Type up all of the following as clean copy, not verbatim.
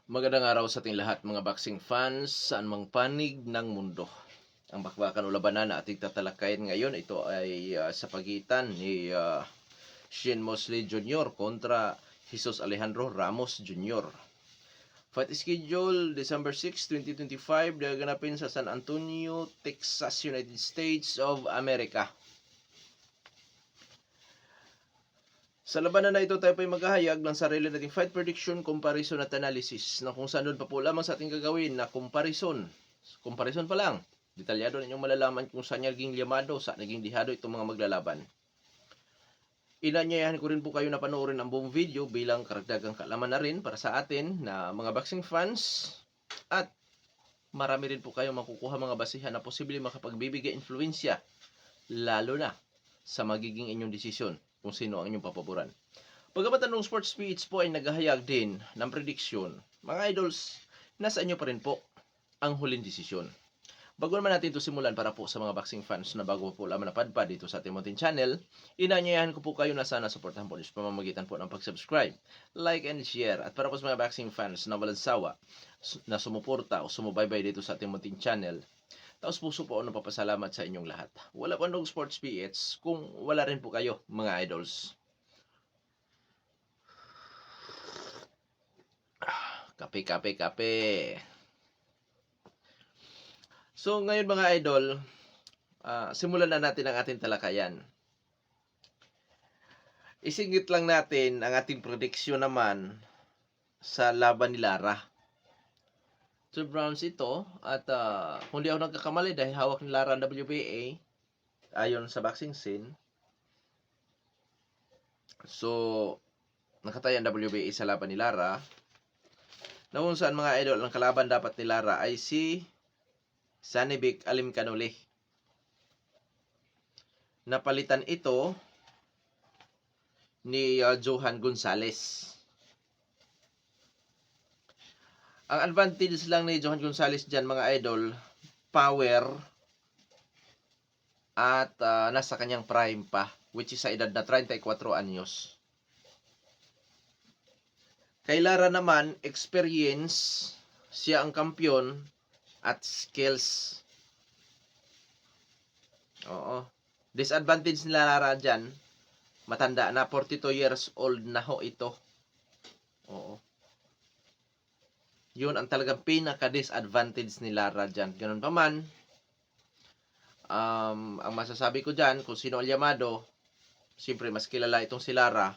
Magandang araw sa ating lahat mga boxing fans saan mang panig ng mundo. Ang bakbakan o labanan na ating tatalakayin ngayon, ito ay sa pagitan ni Shane Mosley Jr. kontra Jesus Alejandro Ramos Jr. Fight schedule December 6, 2025, gaganapin sa San Antonio, Texas, United States of America. Sa labanan na ito, tayo po'y maghahayag ng sarili nating fight prediction, comparison at analysis na kung saan doon pa po lamang sa ating gagawin na comparison. Comparison pa lang. Detalyado ninyong malalaman kung saan naging liyamado, saan naging dihado itong mga maglalaban. Inanyayahan ko rin po kayo na panoorin ang buong video bilang karagdagang kaalaman na rin para sa atin na mga boxing fans at marami rin po kayo makukuha mga basihan na posible makapagbibigay influensya lalo na sa magiging inyong desisyon kung sino ang inyong papaboran. Pagkapat ng Sports Speech po ay naghahayag din ng prediksyon. Mga idols, nasa inyo pa rin po ang huling desisyon. Bago naman natin ito simulan para po sa mga boxing fans na bago po lamang napadpad dito sa ating munting channel, inanyayahan ko po kayo na sana suportahan po sa pamamagitan po ng pag-subscribe, like and share. At para po sa mga boxing fans na walang sawa na sumuporta o sumubaybay dito sa ating munting channel, taos puso po ako napapasalamat sa inyong lahat. Wala pa nung Sports PH kung wala rin po kayo, mga idols. Kape, kape, kape. So, ngayon mga idol, simulan na natin ang ating talakayan. Isingit lang natin ang ating prediksyon naman sa laban ni Lara. So, Browns ito, at kung di ako nagkakamali dahil hawak ni Lara ang WBA, ayon sa boxing scene. So, nakataya ang WBA sa laban ni Lara. Na kung saan mga idol, ang kalaban dapat ni Lara ay si Sanibik Alimkanuli. Napalitan ito ni Johan Gonzalez. Ang advantage lang ni Johan Gonzalez dyan mga idol, power at nasa kanyang prime pa, which is sa edad na 34 anyos. Kay Lara naman, experience, siya ang kampiyon at skills. Oo. Disadvantage nila Lara dyan, matanda na, 42 years old na ho ito. Oo. Yun ang talagang pinaka-disadvantage ni Lara dyan. Ganun pa man, ang masasabi ko dyan, kung sino ang llamado, siyempre mas kilala itong si Lara.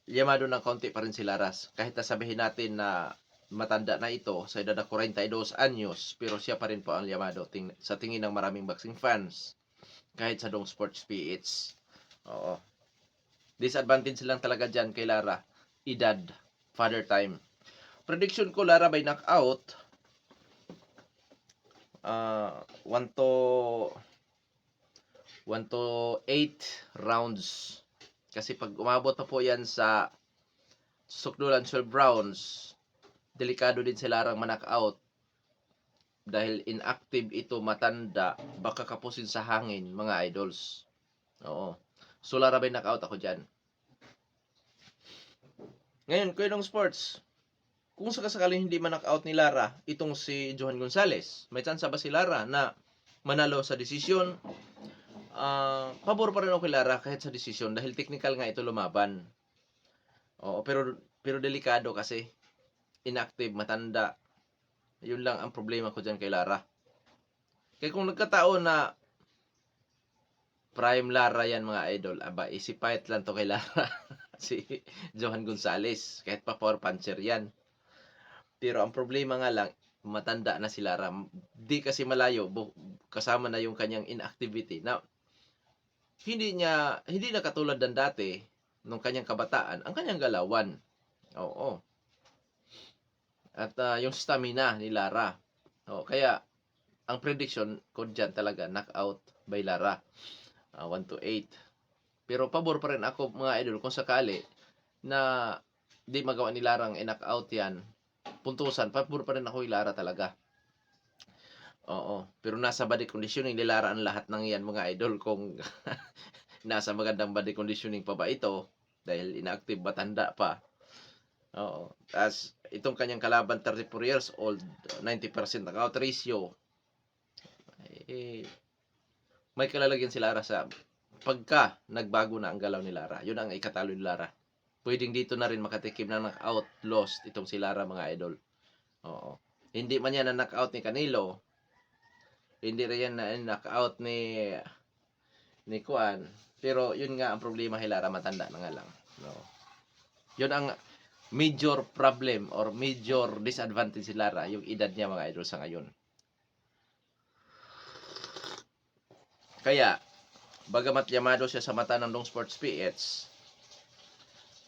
Llamado ng kaunti pa rin si Laras. Kahit nasabihin natin na matanda na ito, sa edad na 42 anyos, pero siya pa rin po ang llamado sa tingin ng maraming boxing fans. Kahit sa Dong Sports PH. Oo. Disadvantage lang talaga dyan kay Lara, edad, father time. Prediction ko, Lara by knockout, 1 to 8 rounds. Kasi pag umabot na po yan sa sukdulan 12 rounds, delikado din sila Larang ma-knockout. Dahil inactive ito, matanda, baka kapusin sa hangin, mga idols. Oo. So, Lara by knockout ako dyan. Ngayon, Kuya Sports, kung sakasakaling hindi ma-knockout ni Lara, itong si Johan Gonzalez, may chance ba si Lara na manalo sa desisyon? Pabor pa rin ako kay Lara kahit sa desisyon dahil technical nga ito lumaban. Oo, pero delikado kasi inactive, matanda. Yun lang ang problema ko dyan kay Lara. Kaya kung nagkataon na prime Lara yan mga idol, aba, isipayat lang to kay Lara. Si Johan Gonzalez, kahit pa power puncher yan. Pero ang problema nga lang, matanda na si Lara. Di kasi malayo, kasama na yung kanyang inactivity. Now, hindi na katulad ng dati, nung kanyang kabataan, ang kanyang galawan. Oo. At yung stamina ni Lara. Kaya, ang prediction ko dyan talaga, knockout by Lara. 1 to 8. Pero pabor pa rin ako, mga idol, kung sakali, na di magawa ni Larang i-knockout yan, puntusan, pabor pa rin ako kay Lara talaga. Oo. Pero nasa body conditioning ni Lara ang lahat ng yan, mga idol, kung nasa magandang body conditioning pa ba ito, dahil inactive, matanda pa. Oo. As itong kanyang kalaban 34 years old, 90% knockout ratio. Eh, may kalalagyan si Lara sa pagka nagbago na ang galaw ni Lara. Yun ang ikatalo ni Lara. Pwedeng dito na rin makatikim ng knockout lost itong si Lara, mga idol. Oo. Hindi man yan na knockout ni Canelo. Hindi rin yan na knockout ni Kuan. Pero yun nga ang problema kay Lara, matanda na nga lang. No. Yun ang major problem or major disadvantage si Lara, yung edad niya, mga idol, sa ngayon. Kaya, bagamat yamado siya sa mata ng Long Sports PH,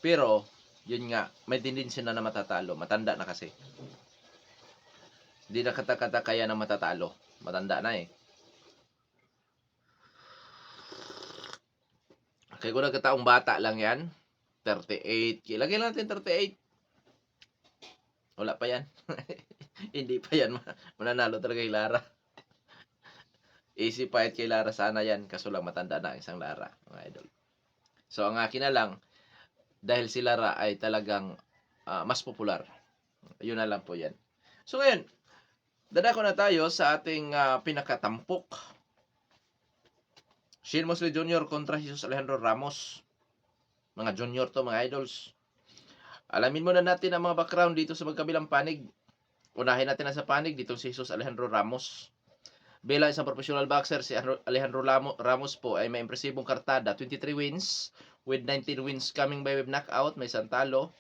pero, yun nga, may tendency na matatalo. Matanda na kasi. Hindi na kata-kata kaya na matatalo. Matanda na eh. Kaya kung nagkataong bata lang yan, 38. Ilagay natin 38. Wala pa yan. Hindi pa yan mananalo talaga kay Lara. Easy fight kay Lara sana yan. Kaso lang matanda na isang Lara, mga idol. So, ang akin na lang, dahil si Lara ay talagang mas popular. Yun na lang po yan. So, ngayon, dadako na tayo sa ating pinakatampok. Shane Mosley Jr. kontra Jesus Alejandro Ramos. Mga junior to, mga idols. Alamin muna natin ang mga background dito sa magkabilang panig. Unahin natin na sa panig dito si Jesus Alejandro Ramos. Bilang isang professional boxer, si Alejandro Ramos po ay may impresibong kartada. 23 wins with 19 wins coming by way of knockout. May isang talo.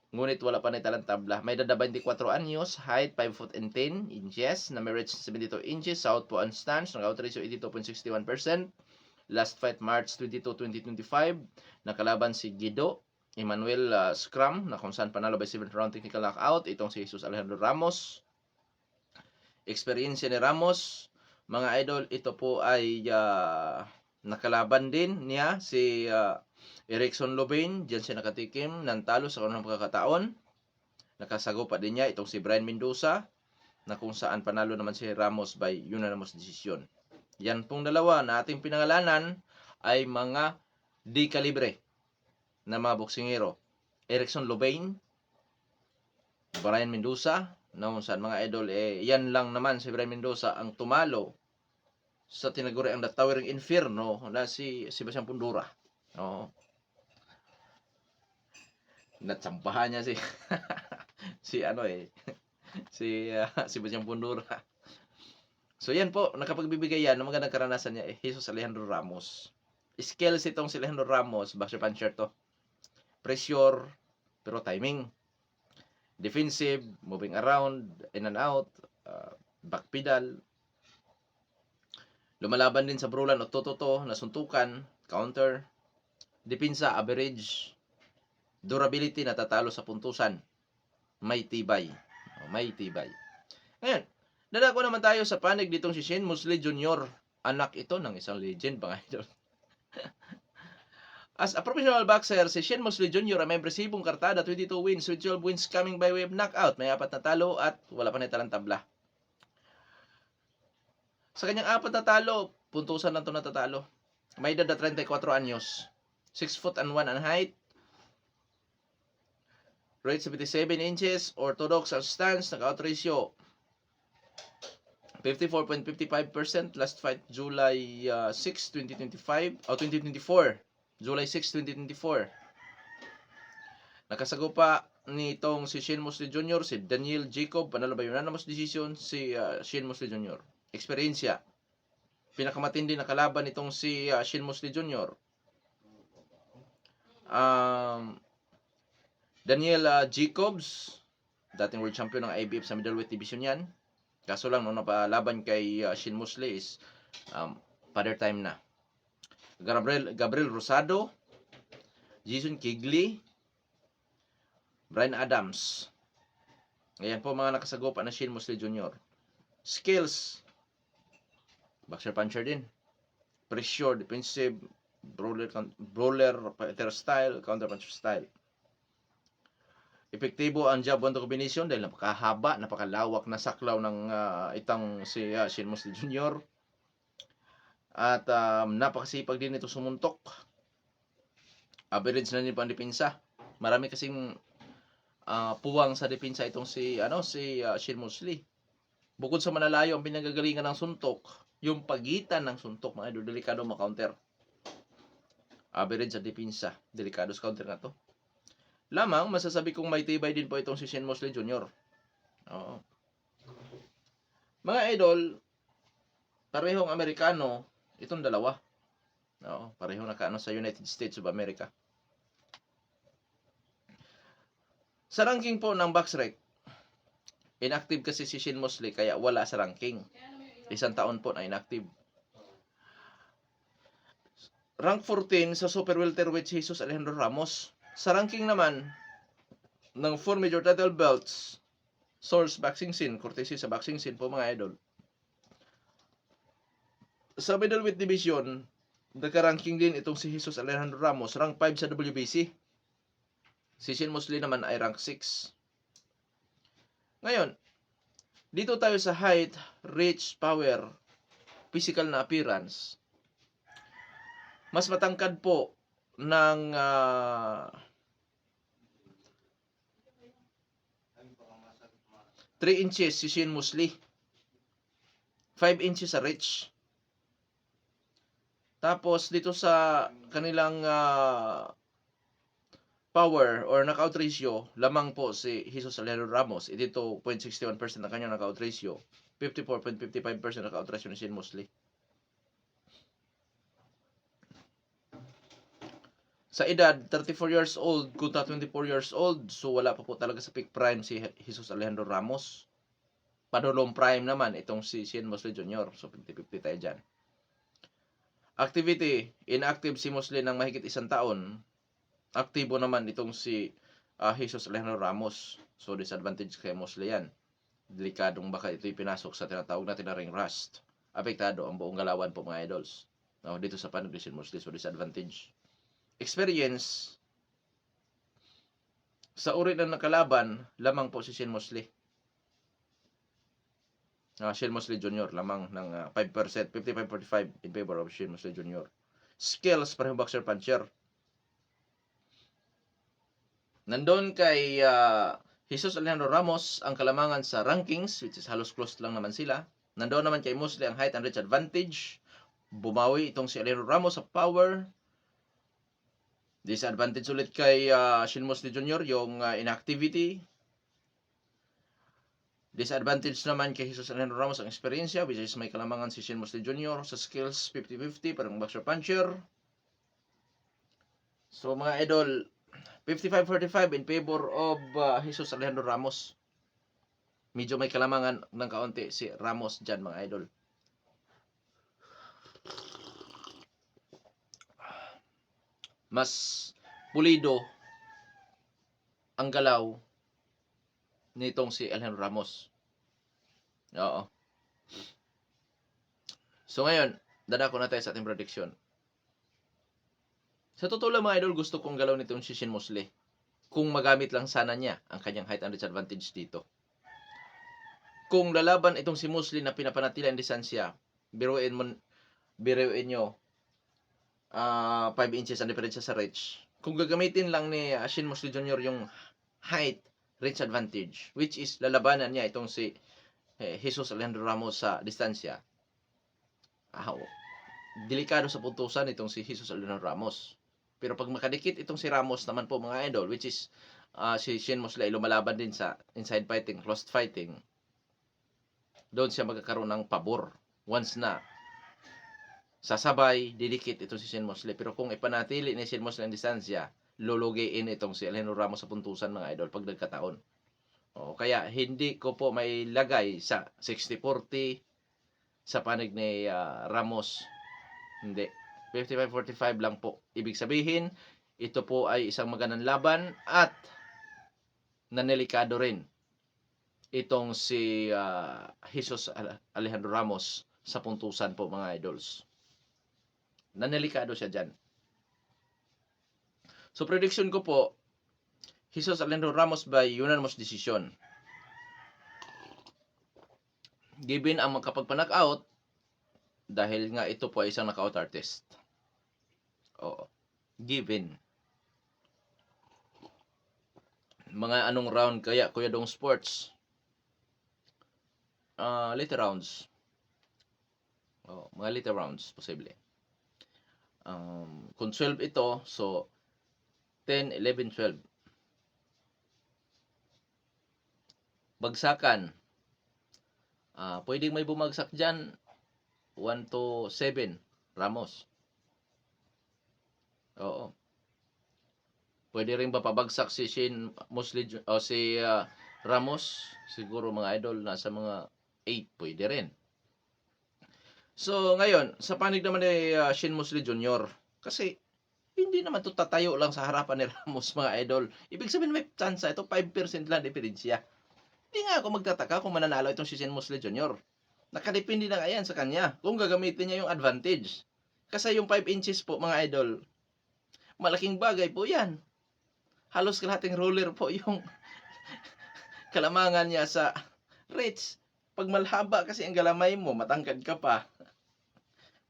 Ngunit wala pa na italang tabla. May dada 24 anyos, height 5 foot and 10 inches, na may reach 72 inches, southpaw and stance, knockout ratio 82.61%. Last fight March 22, 2025. Nakalaban si Guido Emmanuel Scrum, na kung saan panalo by 7th round technical knockout. Itong si Jesus Alejandro Ramos. Experience ni Ramos, mga idol, ito po ay nakalaban din niya si Erickson Lubin. Diyan siya nakatikim ng talo sa unang pagkakataon. Nakasago pa din niya itong si Brian Mendoza, na kung saan panalo naman si Ramos by unanimous decision. Yan pong dalawa na ating pinangalanan ay mga D-calibre na mga boksingero. Erickson Lubin, Brian Mendoza, na kung saan, mga idol, yan lang naman si Brian Mendoza ang tumalo sa tinaguri ang The Towering Inferno na si Sebastian Pundura. Oo. Natsampahan niya si si Sebastian Pundura. So yan po, nakapagbibigay yan ng magandang karanasan niya Jesus Alejandro Ramos. Skills itong si Alejandro Ramos, boxer puncher to. Pressure, pero timing. Defensive, moving around, in and out, back pedal. Lumalaban din sa brulan o tototo, nasuntukan, counter. Depensa, average. Durability, natatalo sa puntusan. May tibay. May tibay. Ngayon, dadako naman tayo sa panig ditong si Shane Mosley Jr. Anak ito ng isang legend, mga idol. As a professional boxer, si Shane Mosley Jr. ay may impresibong kartada, 22 wins with 12 wins coming by way of knockout. May 4 na talo at wala pa na italang tabla. Sa kanyang 4 na talo, puntusan lang ito natatalo. May edad na 34 anyos. 6 foot and 1 ang height. Rate 77 inches. Orthodox ang stance. Knockout ratio 54.55%. Last fight July 6, 2025. O 2024. July 6, 2024. Nakasagupa nitong si Shane Mosley Jr. si Daniel Jacob. Panalo by unanimous decision si Shane Mosley Jr. Eksperyensya. Pinakamatindi na kalaban nitong si Shane Mosley Jr. Daniel Jacobs, dating world champion ng IBF sa middleweight division yan. Kaso lang, nung napalaban kay Shane Mosley is father time na. Gabriel Rosado, Jason Kigley, Brian Adams. Ayan po mga nakasagupa na Shane Mosley Jr. Skills, boxer puncher din. Pressure, defensive, brawler, fighter style, counter puncher style. Epektibo ang jab 1-2 combination dahil napakahaba, napakalawak na saklaw ng itang si Shane Mosley Jr. At napakasipag din ito sumuntok. Average na din pang depensa. Marami kasing puwang sa depensa itong si Shane Mosley. Bukod sa manalayo ang pinagagalingan ng suntok, yung pagitan ng suntok mga idol, delikado ma-counter. Average sa depensa, delikado sa counter na to. Lamang masasabi kong may tibay din po itong si Shane Mosley Jr. Oo. Mga idol, parehong Amerikano itong dalawa. Oo, parehong nakaano sa United States of America. Sa ranking po ng BoxRec, inactive kasi si Shane Mosley kaya wala sa ranking. 1 taon po na inactive. Rank 14 sa super welterweight si Jesus Alejandro Ramos. Sa ranking naman ng 4 major title belts, source boxing scene, courtesy sa boxing scene po mga idol. Sa middleweight division, nagka-ranking din itong si Jesus Alejandro Ramos, rank 5 sa WBC. Si Shane Mosley naman ay rank 6. Ngayon, dito tayo sa height, reach, power, physical na appearance. Mas matangkad po ng 3 inches si Shane Mosley. 5 inches sa reach. Tapos dito sa kanilang power or knockout ratio, lamang po si Jesus Alejandro Ramos. Dito 0.61% ang kanyang knockout ratio. 54.55% knockout ratio ni Shane Mosley. Sa edad, 34 years old, kunta 24 years old, so wala pa po talaga sa peak prime si Jesus Alejandro Ramos. Padulong prime naman itong si Shane Mosley Jr. So 50-50 tayo dyan. Activity, inactive si Mosley ng mahigit 1 taon. Aktibo naman itong si Jesus Alejandro Ramos. So disadvantage kay Mosley yan. Delikadong baka ito'y pinasok sa tinatawag natin na ring rust. Apektado ang buong galawan po mga idols. Dito sa panig ni Shane Mosley, so disadvantage. Experience, sa uri ng nakalaban, lamang po si Shane Mosley. Shane Mosley Jr. lamang ng 5%, 55-45 in favor of Shane Mosley Jr. Skills, parehong boxer puncher. Nandun kay Jesus Alejandro Ramos ang kalamangan sa rankings, which is halos close lang naman sila. Nandun naman kay Mosley ang height and reach advantage. Bumawi itong si Alejandro Ramos sa power. Disadvantage ulit kay Shane Mosley Jr. yung inactivity. Disadvantage naman kay Jesus Alejandro Ramos ang eksperyensya, which is may kalamangan si Shane Mosley Jr. Sa skills, 50-50, parang boxer puncher. So mga idol, 55-45 in favor of Jesus Alejandro Ramos. Medyo may kalamangan ng kaunti si Ramos dyan mga idol. Mas pulido ang galaw nitong si Alejandro Ramos. Oo. So ngayon, dadako na tayo sa ating prediction. Sa totoo lang mga idol, gusto kong galaw nitong si Shane Mosley. Kung magamit lang sana niya ang kanyang height and reach advantage dito. Kung lalaban itong si Mosley na pinapanatili ang distansya, biruin nyo 5 inches ang diferensya sa reach. Kung gagamitin lang ni Shane Mosley Jr. yung height reach advantage, which is lalabanan niya itong si Jesus Alejandro Ramos sa distansya, delikado sa puntusan itong si Jesus Alejandro Ramos. Pero pag makadikit itong si Ramos naman po mga idol, which is si Shane Mosley ay lumalaban din sa inside fighting, closed fighting, doon siya magkakaroon ng pabor once na sasabay, didikit ito si Shane Mosley. Pero kung ipanatili ni Shane Mosley ang distansya, lulugiin itong si Alejandro Ramos sa puntusan mga idol pag nagkataon. Kaya hindi ko po may lagay sa 60-40 sa panig ni Ramos. Hindi. 55-45 lang po. Ibig sabihin, ito po ay isang magandang laban at nanelikado rin itong si Jesus Alejandro Ramos sa puntusan po mga idols. Nanelikado siya dyan. So prediction ko po, Jesus Alejandro Ramos by unanimous decision. Given ang makapagpa-knockout, dahil nga ito po ay isang knockout artist. Given. Mga anong round kaya, Kuya Dong Sports? Later rounds. Mga later rounds, posible. Kung 12 ito, so 10, 11, 12. Bagsakan. Pwedeng may bumagsak dyan, 1 to 7, Ramos. Oo. Pwede rin ba pabagsak si Shane Mosley o si Ramos? Siguro mga idol, nasa mga 8, pwede rin. So, ngayon, sa panig naman ni Shane Mosley Jr., kasi hindi naman to tatayo lang sa harapan ni Ramos, mga idol. Ibig sabihin may chance ito, 5% lang diferensya. Hindi nga ako magtataka kung mananalo itong si Shane Mosley Jr. Nakadepende na yan sa kanya kung gagamitin niya yung advantage. Kasi yung 5 inches po, mga idol, malaking bagay po yan. Halos kalahating roller po yung kalamangan niya sa reach. Pag malhaba kasi ang galamay mo, matangkad ka pa,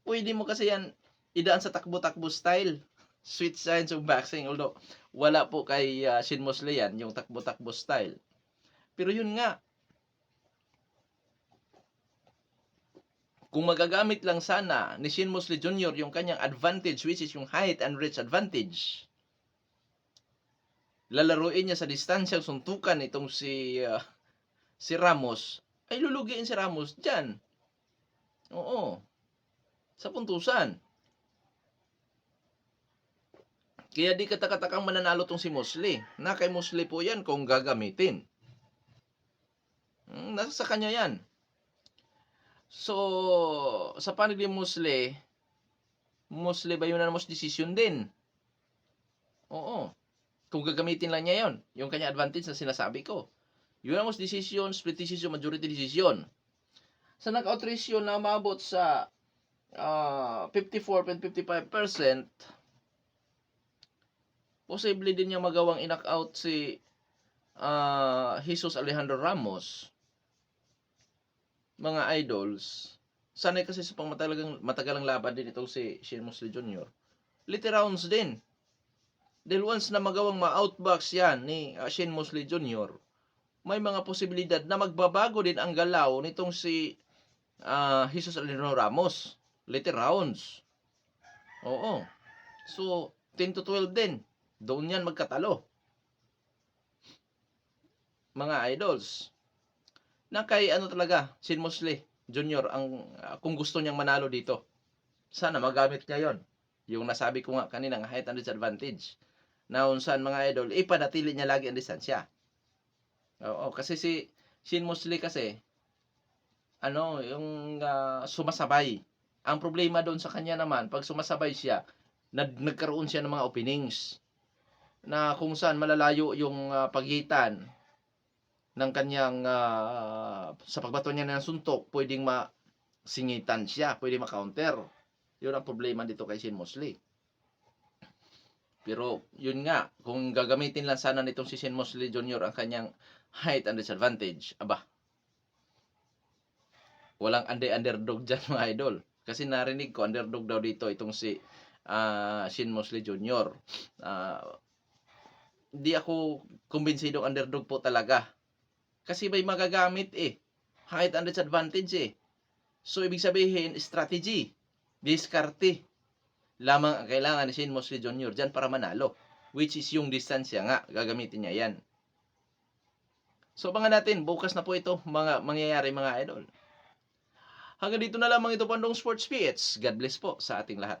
pwede mo kasi yan idaan sa takbo-takbo style. Sweet science of boxing. Although, wala po kay Shane Mosley yan, yung takbo-takbo style. Pero yun nga, kung magagamit lang sana ni Shane Mosley Jr. yung kanyang advantage, which is yung height and reach advantage, lalaruin niya sa distansyang suntukan itong si Ramos, ay lulugiin si Ramos dyan. Oo. Sa puntusan. Kaya di katakatakang mananalo tong si Mosley. Na kay Mosley po yan kung gagamitin. Nasa sa kanya yan. So, sa panig ni Mosley ba yun na most decision din? Oo. Kung gagamitin lang niya yon, yung kanya advantage na sinasabi ko. Unanimous decision, split decision, majority decision. Sa knockout ratio na umabot sa 54.55%, posible din niya magawang in-knockout si Jesus Alejandro Ramos. Mga idols, sanay kasi sa matagalang laban din itong si Shane Mosley Jr. Later rounds din. Dahil once na magawang ma-outbox yan ni Shane Mosley Jr., may mga posibilidad na magbabago din ang galaw nitong si Jesus Alejandro Ramos. Later rounds. Oo. So, 10 to 12 din. Doon yan magkatalo. Mga idols. Na kay talaga, Shane Mosley Jr. ang kung gusto niyang manalo dito. Sana magamit niya yon. Yung nasabi ko nga kanina, height and disadvantage. Na unsan mga idol, ipanatili niya lagi ang distansya. Oo, kasi si Shane Mosley kasi, yung sumasabay. Ang problema doon sa kanya naman, pag sumasabay siya, nagkaroon siya ng mga openings na kung saan malalayo yung pagitan ng kanyang sa pagbato niya ng suntok, pwedeng masingitan siya, pwedeng ma-counter. Yun ang problema dito kay Shane Mosley. Pero yun nga, kung gagamitin lang sana nitong si Shane Mosley Jr. ang kanyang height and disadvantage, walang underdog dyan mga idol. Kasi narinig ko, underdog daw dito itong si Shane Mosley Jr. Hindi ako kumbinsido underdog po talaga. Kasi may magagamit height and disadvantage So, ibig sabihin, strategy, diskarte lamang ang kailangan ni Shane Mosley Jr. dyan para manalo. Which is yung distansya nga, gagamitin niya yan. So, abangan natin, bukas na po ito, mangyayari mga idol. Hanggang dito na lamang ito, Pandong Sports PH. God bless po sa ating lahat.